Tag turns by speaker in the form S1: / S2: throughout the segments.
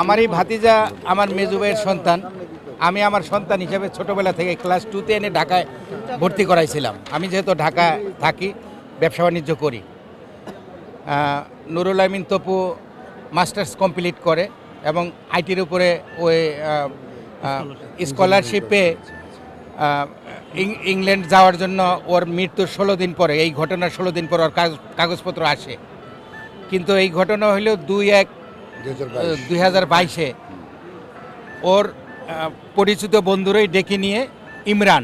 S1: আমার এই ভাতিজা আমার মেজু ভাইয়ের সন্তান। আমি আমার সন্তান হিসেবে ছোটবেলা থেকে ক্লাস 2-তে এনে ঢাকায় ভর্তি করাইছিলাম। আমি যেহেতু ঢাকায় থাকি, ব্যবসা বাণিজ্য করি। নুরুল আমিন তপু মাস্টার্স কমপ্লিট করে এবং আইটির উপরে ওই স্কলারশিপে ইংল্যান্ড যাওয়ার জন্য ওর মৃত্যুর 16 দিন পরে, এই ঘটনার 16 দিন পর ওর কাগজপত্র আসে। কিন্তু এই ঘটনা হইল 2/1/2022-এ ওর পরিচিত বন্ধুরাই ডেকে নিয়ে ইমরান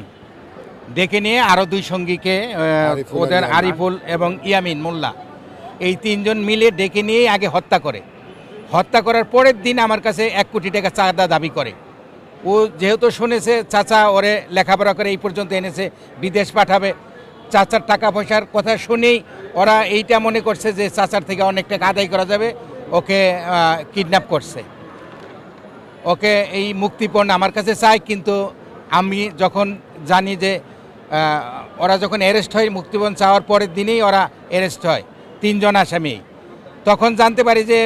S1: ডেকে নিয়ে আরও 2 সঙ্গীকে ওদের আরিফুল এবং ইয়ামিন মোল্লা, এই 3 জন মিলে ডেকে নিয়ে আগে হত্যা করে। হত্যা করার পরের দিন আমার কাছে 1 কোটি টাকা চাঁদা দাবি করে। ও যেহেতু শুনেছে চাচা ওরে লেখাপড়া করে এই পর্যন্ত এনেছে, বিদেশ পাঠাবে, চাচার টাকা পয়সার কথা শুনেই ওরা এইটা মনে করছে যে চাচার থেকে অনেক টাকা আদায় করা যাবে, ওকে কিডন্যাপ করছে। ওকে এই মুক্তিপণ আমার কাছে চায়, কিন্তু আমি যখন জানি যে ওরা যখন অ্যারেস্ট হয়, মুক্তিপণ চাওয়ার পরের দিনেই ওরা অ্যারেস্ট হয় 3 জন আসামি, তখন জানতে পারি যে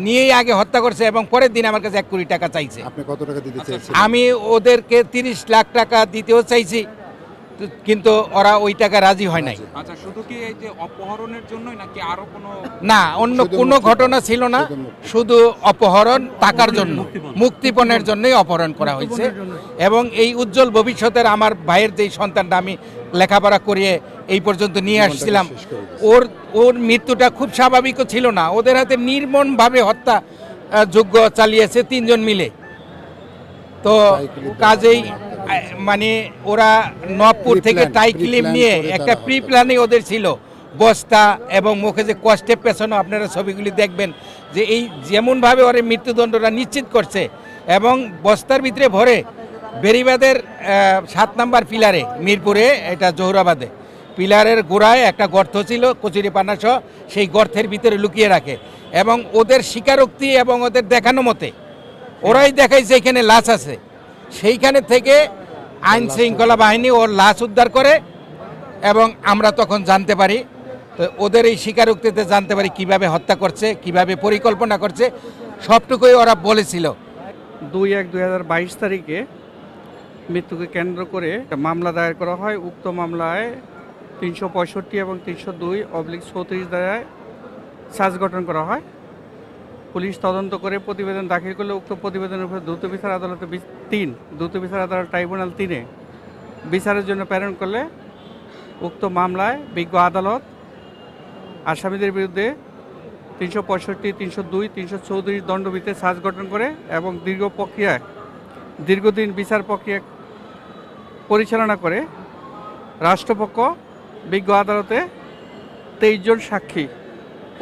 S1: নিয়েই আগে হত্যা করছে এবং পরের দিন আমার কাছে 1 কোটি টাকা চাইছে।
S2: আপনি কত টাকা দিতে চাইছেন?
S1: আমি ওদেরকে 30 লাখ টাকা দিতেও চাইছি, কিন্তু ওরা ওই টাকা রাজি হয় নাই।
S3: আচ্ছা, শুধু কি এই যে অপহরণের জন্যই নাকি আরো কোনো?
S1: না, অন্য কোনো ঘটনা ছিল না, শুধু অপহরণ, টাকার জন্য, মুক্তিপণের জন্যই অপহরণ করা হয়েছে। এবং এই উজ্জ্বল ভবিষ্যতের আমার ভাইয়ের যেই সন্তানটা আমি লেখাপড়া করিয়ে এই পর্যন্ত নিয়ে আসছিলাম, ওর মৃত্যুটা খুব স্বাভাবিকও ছিল না। ওদের হাতে নির্মমভাবে হত্যা যজ্ঞ চালিয়েছে 3 জন মিলে। তো কাজেই মানে ওরা নবপুর থেকে টাইক্লিম নিয়ে একটা প্রি প্ল্যানিং ওদের ছিল। বস্তা এবং মুখে যে কষ্টে পেছানো, আপনারা ছবিগুলি দেখবেন যে এই যেমনভাবে ওরা মৃত্যুদণ্ডটা নিশ্চিত করছে, এবং বস্তার ভিতরে ভরে বেরিবাদের 7 নম্বর পিলারে, মিরপুরে, এটা জহুরাবাদে, পিলারের গোড়ায় একটা গর্ত ছিল কচুরিপানা সহ, সেই গর্তের ভিতরে লুকিয়ে রাখে। এবং ওদের স্বীকারোক্তি এবং ওদের দেখানো মতে ওরাই দেখাইছে এখানে লাশ আছে। সেইখানে থেকে আইন শৃঙ্খলা বাহিনী ওর লাশ উদ্ধার করে এবং আমরা তখন জানতে পারি, তো ওদের এই স্বীকারোক্তিতে জানতে পারি কিভাবে হত্যা করছে, কিভাবে পরিকল্পনা করছে, সবটুকুই ওরা বলেছিল।
S4: 2/1/2022 তারিখে মৃত্যুকে কেন্দ্র করে একটা মামলা দায়ের করা হয়। উক্ত মামলায় 365 এবং 302/34 ধারায় সার্চ গঠন করা হয়। পুলিশ তদন্ত করে প্রতিবেদন দাখিল করলে উক্ত প্রতিবেদনের উপর দ্রুত বিচার আদালতে দ্রুত বিচার আদালত ট্রাইব্যুনাল 3-এ বিচারের জন্য প্রেরণ করলে উক্ত মামলায় বিজ্ঞ আদালত আসামিদের বিরুদ্ধে 365, 302, 334 দণ্ডবিধি সার্চ গঠন করে এবং দীর্ঘদিন বিচার প্রক্রিয়া পরিচালনা করে রাষ্ট্রপক্ষ বিজ্ঞ আদালতে 23 জন সাক্ষী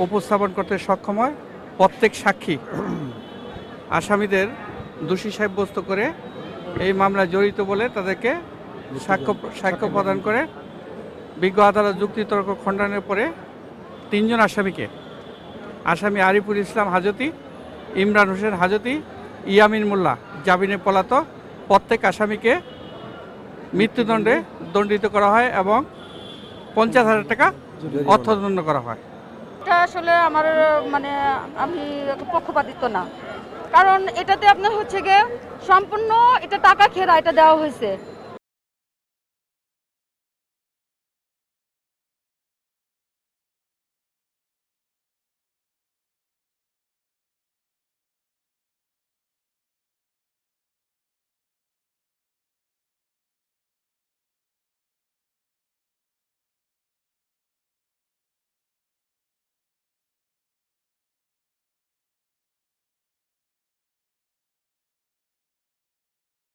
S4: উপস্থাপন করতে সক্ষম হয়। প্রত্যেক সাক্ষী আসামিদের দোষী সাব্যস্ত করে এই মামলায় জড়িত বলে তাদেরকে সাক্ষ্য প্রদান করে বিজ্ঞ আদালত যুক্তিতর্ক খণ্ডনের পরে 3 জন আসামি আরিফুল ইসলাম হাজতি, ইমরান হোসেন হাজতি, ইয়ামিন মোল্লা জামিনে পলাতক, প্রত্যেক আসামিকে মৃত্যুদণ্ডে দণ্ডিত করা হয় এবং 50,000 টাকা অর্থদণ্ড করা হয়।
S5: এটা আসলে আমার আমি পক্ষপাতিত্ব না, কারণ এটাতে আপনার হচ্ছে গিয়ে সম্পূর্ণ এটা টাকা খেরা এটা দেওয়া হয়েছে।